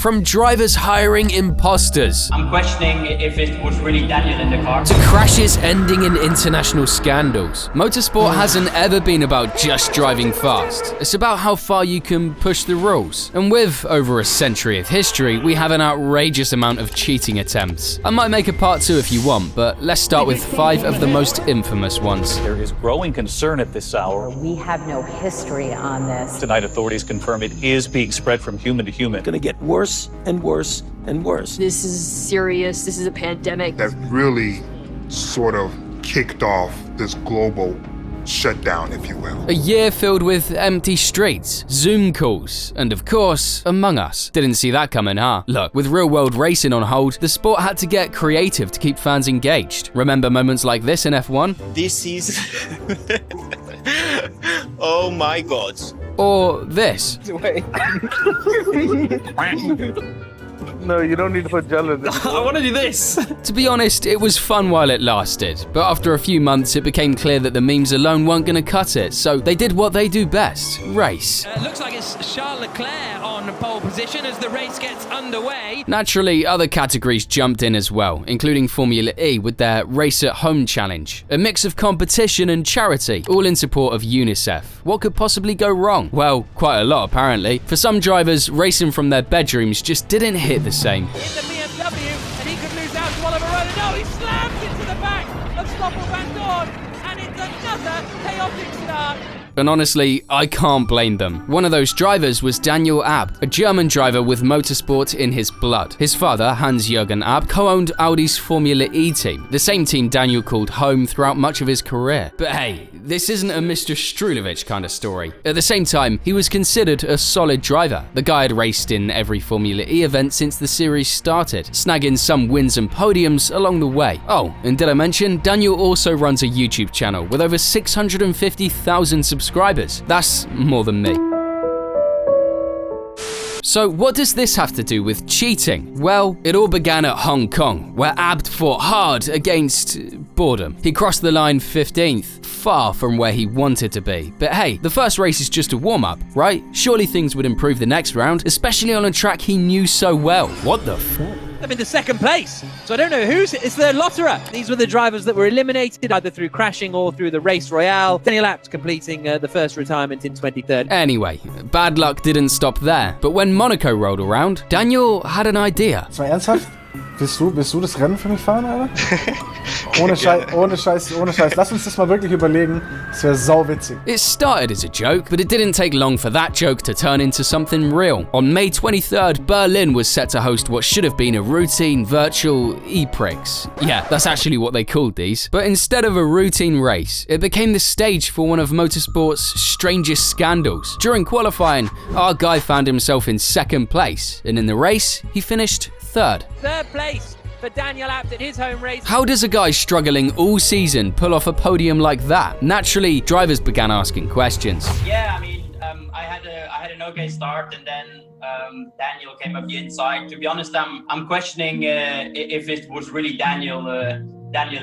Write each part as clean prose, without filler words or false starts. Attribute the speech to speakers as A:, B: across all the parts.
A: From drivers hiring imposters,
B: I'm questioning if it was really Daniel in the car,
A: to crashes ending in international scandals, motorsport hasn't ever been about just driving fast. It's about how far you can push the rules. And with over a century of history, we have an outrageous amount of cheating attempts. I might make a part 2 if you want, but let's start with 5 of the most infamous ones.
C: There is growing concern at this hour.
D: We have no history on this.
C: Tonight, authorities confirm it is being spread from human to human.
E: It's gonna get worse and worse and worse.
F: This is serious. This is a pandemic.
G: That really sort of kicked off this global shutdown, if you will.
A: A year filled with empty streets, Zoom calls, and of course, Among Us. Didn't see that coming, huh? Look, with real-world racing on hold, the sport had to get creative to keep fans engaged. Remember moments like this in F1?
H: This is... Oh my god.
A: Or this?
I: Wait. No, you don't need to put gel in this.
J: I want to do this.
A: To be honest, it was fun while it lasted, but after a few months it became clear that the memes alone weren't gonna cut it, so they did what they do best, race.
K: Looks like it's Charles Leclerc on pole position as the race gets underway.
A: Naturally, other categories jumped in as well, including Formula E with their Race at Home challenge. A mix of competition and charity, all in support of UNICEF. What could possibly go wrong? Well, quite a lot apparently. For some drivers, racing from their bedrooms just didn't hit the same.
K: In the BMW, and he could lose out to Oliver Rowland. No, he slams into the back of Stoffel Van Dorn, and it's another chaotic start.
A: And honestly, I can't blame them. One of those drivers was Daniel Abt, a German driver with motorsport in his blood. His father, Hans-Jürgen Abt, co-owned Audi's Formula E team, the same team Daniel called home throughout much of his career. But hey, this isn't a Mr. Strulovich kind of story. At the same time, he was considered a solid driver. The guy had raced in every Formula E event since the series started, snagging some wins and podiums along the way. Oh, and did I mention, Daniel also runs a YouTube channel with over 650,000 subscribers. That's more than me. So what does this have to do with cheating? Well, it all began at Hong Kong, where Abt fought hard against boredom. He crossed the line 15th, far from where he wanted to be. But hey, the first race is just a warm-up, right? Surely things would improve the next round, especially on a track he knew so well. What the fuck?
K: I'm in the second place, so I don't know it's the Lotterer. These were the drivers that were eliminated either through crashing or through the race royale. Daniel Abt completing the first retirement in 2013.
A: Anyway, bad luck didn't stop there, but when Monaco rolled around, Daniel had an idea.
L: Das war ernsthaft? Willst du das Rennen für mich fahren, Alter? Ohne Scheiß. Lass uns das mal wirklich überlegen. Das wäre sauwitzig.
A: It started as a joke, but it didn't take long for that joke to turn into something real. On May 23rd, Berlin was set to host what should have been a routine virtual e-prix. Yeah, that's actually what they called these. But instead of a routine race, it became the stage for one of motorsport's strangest scandals. During qualifying, our guy found himself in second place, and in the race, he finished third
K: place for Daniel Abt at his home race.
A: How does a guy struggling all season pull off a podium like that? Naturally, drivers began asking questions.
B: Yeah, I mean, I had an okay start, and then Daniel came up the inside. To be honest, I'm questioning if it was really Daniel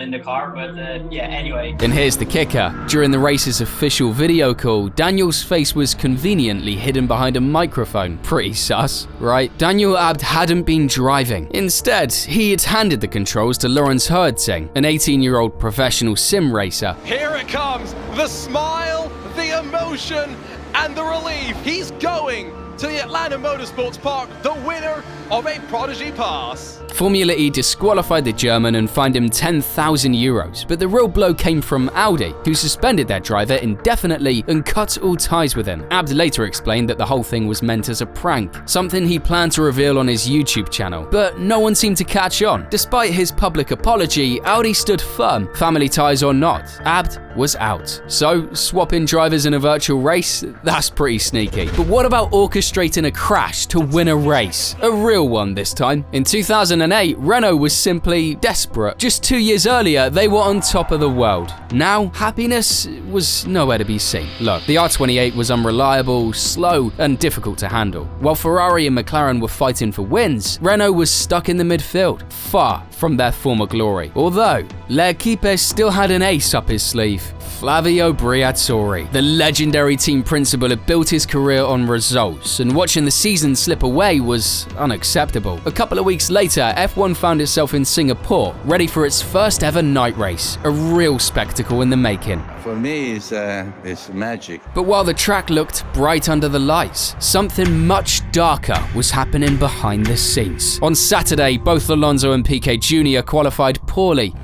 B: in the car, but yeah, anyway.
A: And here's the kicker. During the race's official video call, Daniel's face was conveniently hidden behind a microphone. Pretty sus, right? Daniel Abt hadn't been driving. Instead, he had handed the controls to Lawrence Hertzing, an 18-year-old professional sim racer.
M: Here it comes, the smile, the emotion, and the relief. He's going to the Atlanta Motorsports Park, the winner of a Prodigy Pass.
A: Formula E disqualified the German and fined him €10,000, but the real blow came from Audi, who suspended their driver indefinitely and cut all ties with him. Abt later explained that the whole thing was meant as a prank, something he planned to reveal on his YouTube channel, but no one seemed to catch on. Despite his public apology, Audi stood firm, family ties or not. Abt was out. So, swapping drivers in a virtual race? That's pretty sneaky. But what about orchestrating a crash to win a race? A real one this time. In 2008, 2008, Renault was simply desperate. Just 2 years earlier, they were on top of the world. Now, happiness was nowhere to be seen. Look, the R28 was unreliable, slow, and difficult to handle. While Ferrari and McLaren were fighting for wins, Renault was stuck in the midfield, far from their former glory. Although, L'Equipe still had an ace up his sleeve. Flavio Briatore, the legendary team principal, had built his career on results, and watching the season slip away was unacceptable. A couple of weeks later, F1 found itself in Singapore, ready for its first ever night race, a real spectacle in the making.
J: For me, it's magic.
A: But while the track looked bright under the lights, something much darker was happening behind the scenes. On Saturday, both Alonso and Piquet Jr. qualified poorly.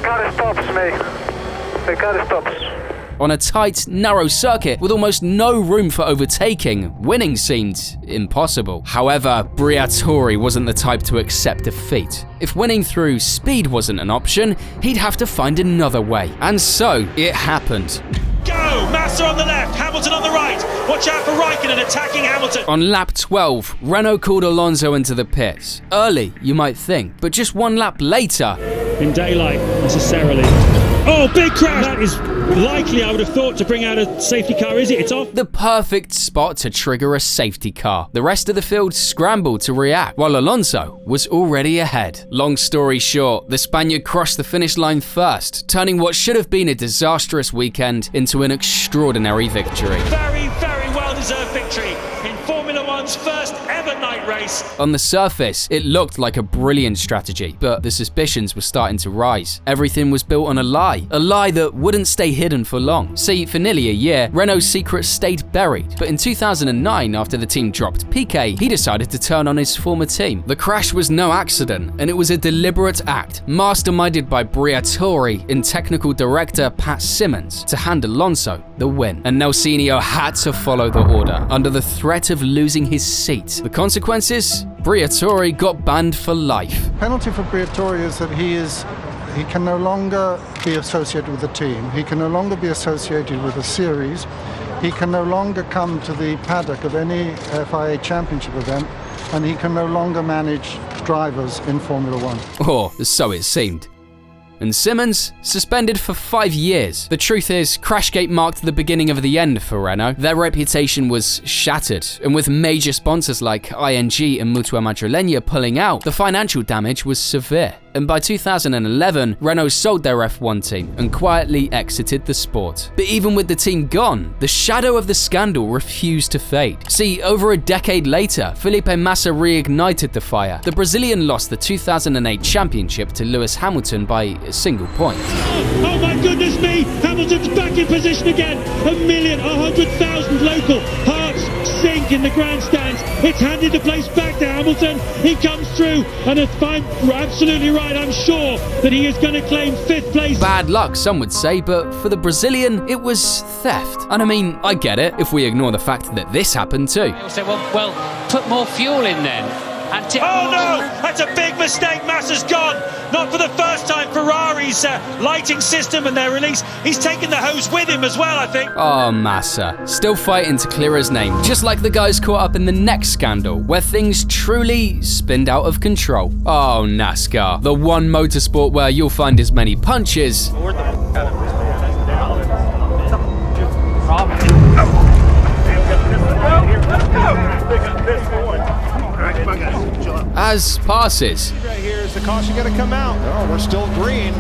I: Car stops me. The car stops.
A: On a tight, narrow circuit with almost no room for overtaking, winning seemed impossible. However, Briatore wasn't the type to accept defeat. If winning through speed wasn't an option, he'd have to find another way. And so, it happened.
N: Go! Massa on the left, Hamilton on the right. Watch out for Raikkonen attacking Hamilton.
A: On lap 12, Renault called Alonso into the pits. Early, you might think, but just one lap later...
N: In daylight, necessarily. Oh, big crash! That is likely, I would have thought, to bring out a safety car. Is it? It's off.
A: The perfect spot to trigger a safety car. The rest of the field scrambled to react, while Alonso was already ahead. Long story short, the Spaniard crossed the finish line first, turning what should have been a disastrous weekend into an extraordinary victory.
N: Very, very well-deserved victory in Formula One's first ever night race.
A: On the surface, it looked like a brilliant strategy, but the suspicions were starting to rise. Everything was built on a lie that wouldn't stay hidden for long. See, for nearly a year, Renault's secret stayed buried, but in 2009, after the team dropped Piquet, he decided to turn on his former team. The crash was no accident, and it was a deliberate act, masterminded by Briatore and technical director Pat Simmons to hand Alonso the win. And Nelsinho had to follow the order, under the threat of losing his seat. The consequences? Briatore got banned for life.
O: Penalty for Briatore is that he can no longer be associated with the team. He can no longer be associated with a series. He can no longer come to the paddock of any FIA championship event, and he can no longer manage drivers in Formula One.
A: Or so it seemed. And Simmons, suspended for 5 years. The truth is, Crashgate marked the beginning of the end for Renault. Their reputation was shattered, and with major sponsors like ING and Mutua Madrileña pulling out, the financial damage was severe. And by 2011, Renault sold their F1 team and quietly exited the sport. But even with the team gone, the shadow of the scandal refused to fade. See, over a decade later, Felipe Massa reignited the fire. The Brazilian lost the 2008 championship to Lewis Hamilton by a single point.
N: Oh my goodness me! Hamilton's back in position again. 100,000 local hearts sink in the grandstands. It's handed the place back to Hamilton. He comes through, and if I'm absolutely right, I'm sure that he is going to claim 5th place.
A: Bad luck, some would say, but for the Brazilian, it was theft. And I mean, I get it if we ignore the fact that this happened too.
P: They'll say, well, put more fuel in then.
N: Oh no! That's a big mistake. Massa's gone. Not for the first time. Ferrari's lighting system and their release. He's taken the hose with him as well, I think.
A: Oh, Massa. Still fighting to clear his name. Just like the guys caught up in the next scandal, where things truly spinned out of control. Oh, NASCAR. The one motorsport where you'll find as many punches as passes.
M: Right here is the caution going to come out. Oh, we're still green.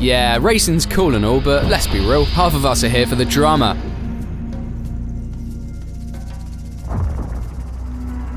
A: Yeah, racing's cool and all, but let's be real, half of us are here for the drama.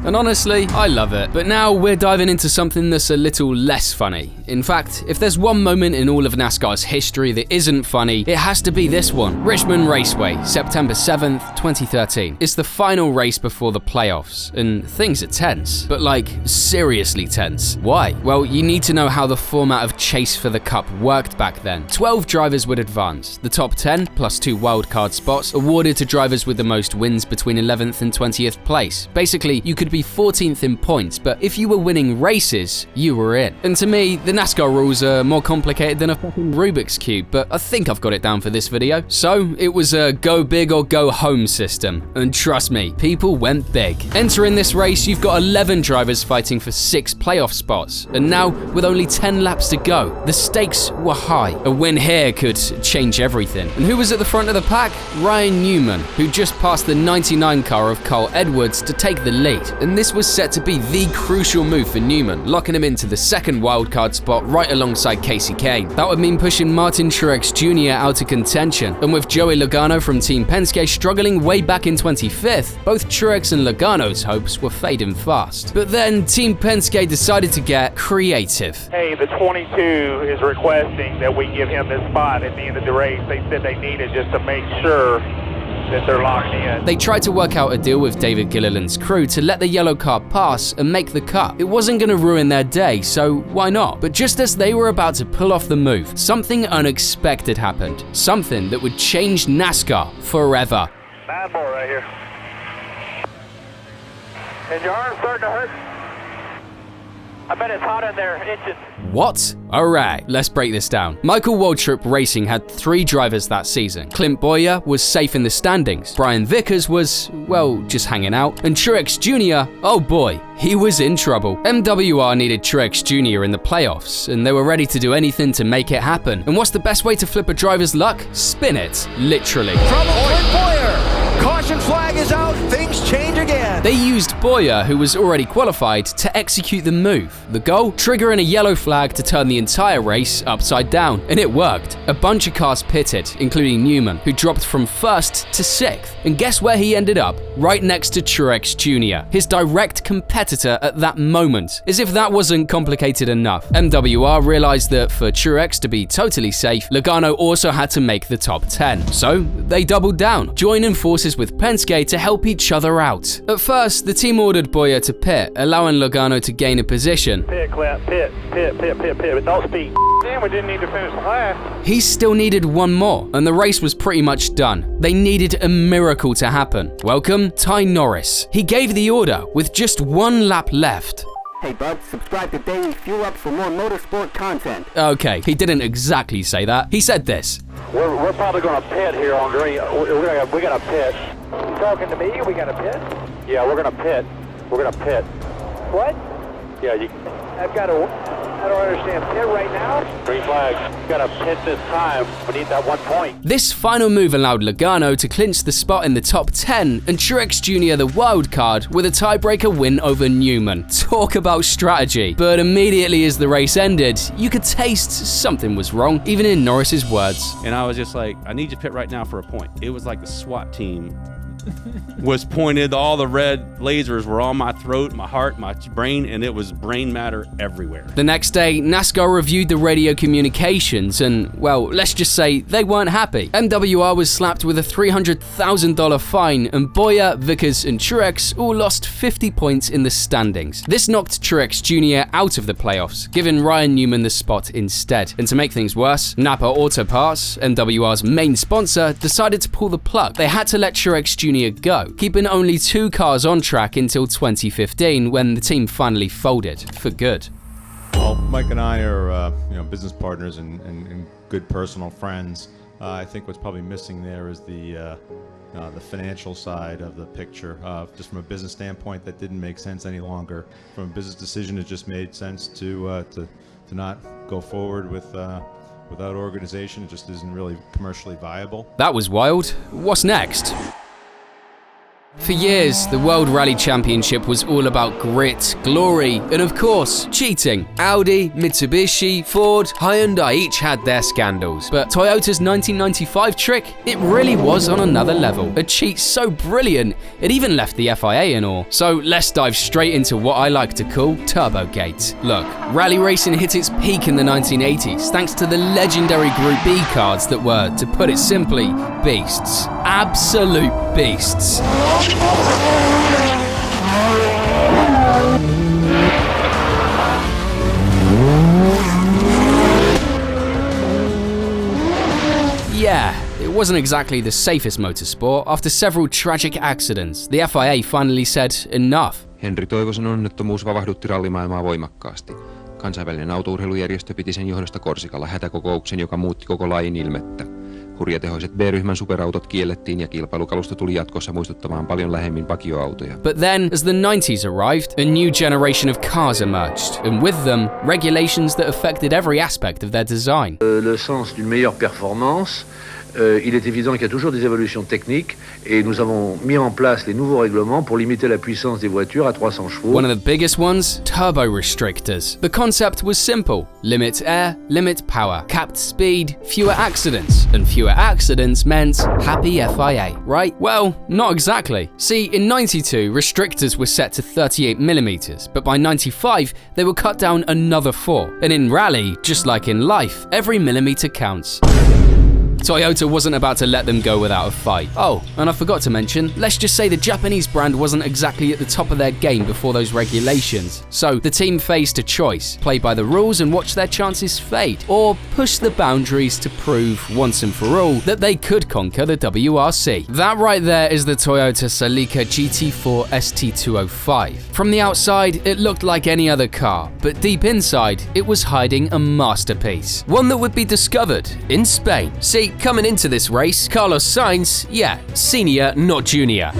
A: And honestly, I love it. But now we're diving into something that's a little less funny. In fact, if there's one moment in all of NASCAR's history that isn't funny, it has to be this one. Richmond Raceway, September 7th, 2013. It's the final race before the playoffs, and things are tense. But like, seriously tense. Why? Well, you need to know how the format of Chase for the Cup worked back then. 12 drivers would advance. The top 10, plus 2 wildcard spots, awarded to drivers with the most wins between 11th and 20th place. Basically, you could could be 14th in points, but if you were winning races, you were in. And to me, the NASCAR rules are more complicated than a fucking Rubik's Cube, but I think I've got it down for this video. So, it was a go big or go home system. And trust me, people went big. Entering this race, you've got 11 drivers fighting for 6 playoff spots. And now, with only 10 laps to go, the stakes were high. A win here could change everything. And who was at the front of the pack? Ryan Newman, who just passed the 99 car of Carl Edwards to take the lead. And this was set to be the crucial move for Newman, locking him into the second wildcard spot right alongside Casey Kane. That would mean pushing Martin Truex Jr. out of contention. And with Joey Logano from Team Penske struggling way back in 25th, both Truex and Logano's hopes were fading fast. But then Team Penske decided to get creative.
I: Hey, the 22 is requesting that we give him this spot at the end of the race. They said they need it just to make sure that they're locked in.
A: They tried to work out a deal with David Gilliland's crew to let the yellow car pass and make the cut. It wasn't going to ruin their day, so why not? But just as they were about to pull off the move, something unexpected happened. Something that would change NASCAR forever.
I: 9 more right here. And your arm's starting to hurt? I bet it's hot in there, itching.
A: What? Alright, let's break this down. Michael Waltrip Racing had 3 drivers that season. Clint Bowyer was safe in the standings. Brian Vickers was, well, just hanging out. And Truex Jr., oh boy, he was in trouble. MWR needed Truex Jr. in the playoffs, and they were ready to do anything to make it happen. And what's the best way to flip a driver's luck? Spin it, literally.
Q: Trouble, Clint Bowyer! Caution flag is out, things change again.
A: They used Bowyer, who was already qualified, to execute the move. The goal? Triggering a yellow flag to turn the entire race upside down. And it worked. A bunch of cars pitted, including Newman, who dropped from 1st to 6th. And guess where he ended up? Right next to Truex Jr., his direct competitor at that moment. As if that wasn't complicated enough, MWR realized that for Truex to be totally safe, Logano also had to make the top 10. So they doubled down, joining forces with Penske to help each other out. At first, the team ordered Bowyer to pit, allowing Logano to gain a position.
I: Pit, clap, pit, but don't speed. Damn, we didn't need to finish last.
A: He still needed one more, and the race was pretty much done. They needed a miracle to happen. Welcome, Ty Norris. He gave the order with just 1 lap left.
R: Hey bud, subscribe to DailyFuelUp for more motorsport content.
A: Okay, he didn't exactly say that. He said this.
I: We're probably going to pit here on green. We got to pit. You talking to me? We got to pit? Yeah, we're going to pit. We're going to pit. What? Yeah, I don't understand. Pit right now? Green flag. Got to pit this time. We need that 1 point.
A: This final move allowed Logano to clinch the spot in the top 10 and Truex Jr. the wild card with a tiebreaker win over Newman. Talk about strategy. But immediately as the race ended, you could taste something was wrong, even in Norris's words.
S: And I was just like, I need you to pit right now for a point. It was like the SWAT team was pointed, all the red lasers were on my throat, my heart, my brain, and it was brain matter everywhere.
A: The next day, NASCAR reviewed the radio communications and, well, let's just say they weren't happy. MWR was slapped with a $300,000 fine and Bowyer, Vickers, and Truex all lost 50 points in the standings. This knocked Truex Jr. out of the playoffs, giving Ryan Newman the spot instead. And to make things worse, Napa Auto Parts, MWR's main sponsor, decided to pull the plug. They had to let Truex Jr. go, keeping only 2 cars on track until 2015 when the team finally folded for good.
T: Well, Mike and I are business partners and good personal friends. I think what's probably missing there is the financial side of the picture. Just from a business standpoint, that didn't make sense any longer. From a business decision, it just made sense to not go forward with without organization. It just isn't really commercially viable.
A: That was wild. What's next? For years, the World Rally Championship was all about grit, glory, and of course, cheating. Audi, Mitsubishi, Ford, Hyundai each had their scandals. But Toyota's 1995 trick, it really was on another level. A cheat so brilliant, it even left the FIA in awe. So let's dive straight into what I like to call Turbogate. Look, rally racing hit its peak in the 1980s thanks to the legendary Group B cards that were, to put it simply, beasts. Absolute beasts. Yeah, it wasn't exactly the safest motorsport. After several tragic accidents, the FIA finally said enough.
U: Henri Toivosen onnettomuus vavahdutti rallimaailmaa voimakkaasti. Kansainvälinen autourheilujärjestö piti sen johdosta Korsikalla hätäkokouksen, joka muutti koko lajin ilmettä. Hurjatehoiset B-ryhmän superautot kiellettiin ja kilpailukalusto tuli jatkossa muistuttamaan paljon lähemmin vakioautoja.
A: But then, as the 90s arrived, a new generation of cars emerged, and with them, regulations that affected every aspect of their design.
V: Le sens d'une meilleure performance, il est évident qu'il y a toujours des évolutions techniques et nous avons mis en place les nouveaux règlements pour limiter la puissance des voitures à 300 chevaux.
A: One of the biggest ones, turbo restrictors. The concept was simple: limit air, limit power, capped speed, fewer accidents, and fewer accidents meant happy FIA, right? Well, not exactly. See, in 92, restrictors were set to 38mm, but by 95, they were cut down another 4. And in rally, just like in life, every millimeter counts. Toyota wasn't about to let them go without a fight. Oh, and I forgot to mention, let's just say the Japanese brand wasn't exactly at the top of their game before those regulations. So the team faced a choice: play by the rules and watch their chances fade, or push the boundaries to prove once and for all that they could conquer the WRC. That right there is the Toyota Celica GT4 ST205. From the outside, it looked like any other car, but deep inside, it was hiding a masterpiece. One that would be discovered in Spain. See, coming into this race, Carlos Sainz, yeah, senior, not junior,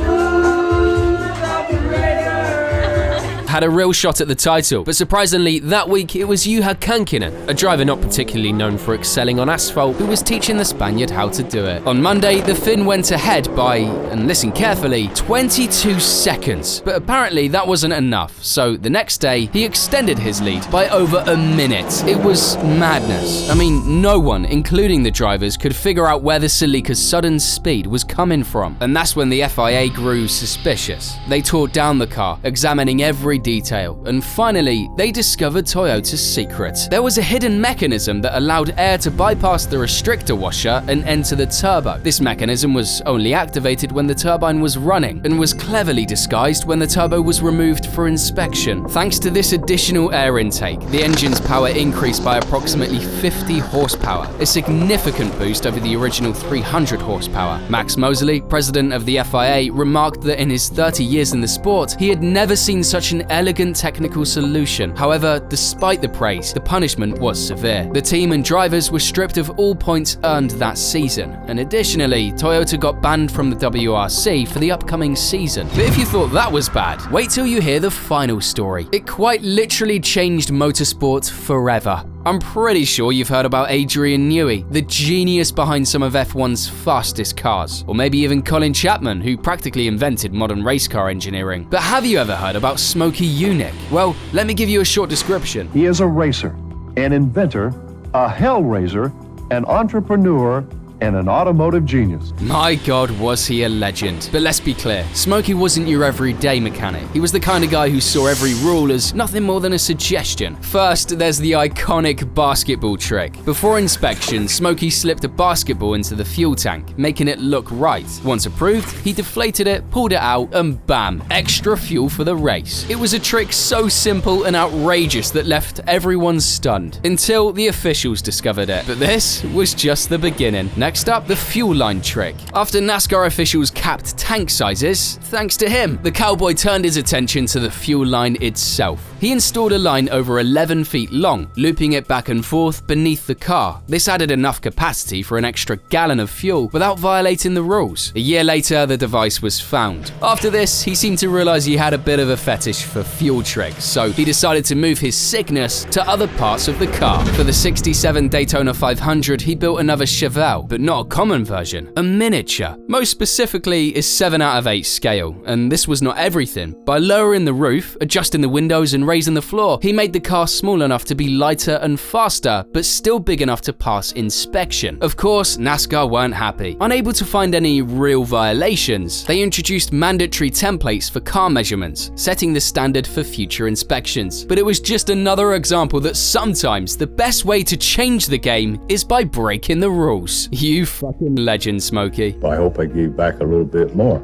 A: had a real shot at the title, but surprisingly, that week it was Juha Kankinen, a driver not particularly known for excelling on asphalt, who was teaching the Spaniard how to do it. On Monday, the Finn went ahead by, and listen carefully, 22 seconds, but apparently that wasn't enough, so the next day, he extended his lead by over a minute. It was madness. I mean, no one, including the drivers, could figure out where the Celica's sudden speed was coming from, and that's when the FIA grew suspicious. They tore down the car, examining every detail, and finally, they discovered Toyota's secret. There was a hidden mechanism that allowed air to bypass the restrictor washer and enter the turbo. This mechanism was only activated when the turbine was running, and was cleverly disguised when the turbo was removed for inspection. Thanks to this additional air intake, the engine's power increased by approximately 50 horsepower, a significant boost over the original 300 horsepower. Max Mosley, president of the FIA, remarked that in his 30 years in the sport, he had never seen such an elegant technical solution. However, despite the praise, the punishment was severe. The team and drivers were stripped of all points earned that season, and additionally, Toyota got banned from the WRC for the upcoming season. But if you thought that was bad, wait till you hear the final story. It quite literally changed motorsport forever. I'm pretty sure you've heard about Adrian Newey, the genius behind some of F1's fastest cars, or maybe even Colin Chapman, who practically invented modern race car engineering. But have you ever heard about Smokey Yunick? Well, let me give you a short description.
W: He is a racer, an inventor, a hellraiser, an entrepreneur, and an automotive genius.
A: My God, was he a legend. But let's be clear, Smokey wasn't your everyday mechanic. He was the kind of guy who saw every rule as nothing more than a suggestion. First, there's the iconic basketball trick. Before inspection, Smokey slipped a basketball into the fuel tank, making it look right. Once approved, he deflated it, pulled it out, and bam, extra fuel for the race. It was a trick so simple and outrageous that left everyone stunned, until the officials discovered it. But this was just the beginning. Next up, the fuel line trick. After NASCAR officials capped tank sizes, thanks to him, the cowboy turned his attention to the fuel line itself. He installed a line over 11 feet long, looping it back and forth beneath the car. This added enough capacity for an extra gallon of fuel without violating the rules. A year later, the device was found. After this, he seemed to realize he had a bit of a fetish for fuel tricks, so he decided to move his sickness to other parts of the car. For the '67 Daytona 500, he built another Chevelle, but not a common version, a miniature. Most specifically, is 7 out of 8 scale, and this was not everything. By lowering the roof, adjusting the windows, and raising the floor, he made the car small enough to be lighter and faster, but still big enough to pass inspection. Of course, NASCAR weren't happy. Unable to find any real violations, they introduced mandatory templates for car measurements, setting the standard for future inspections. But it was just another example that sometimes the best way to change the game is by breaking the rules. You fucking legend, Smokey.
X: I hope I gave back a little bit more.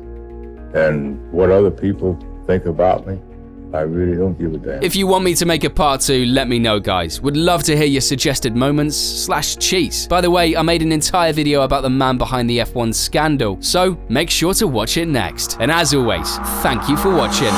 X: And what other people think about me, I really don't give a damn.
A: If you want me to make a part 2, let me know, guys. Would love to hear your suggested moments / cheats. By the way, I made an entire video about the man behind the F1 scandal, so make sure to watch it next. And as always, thank you for watching.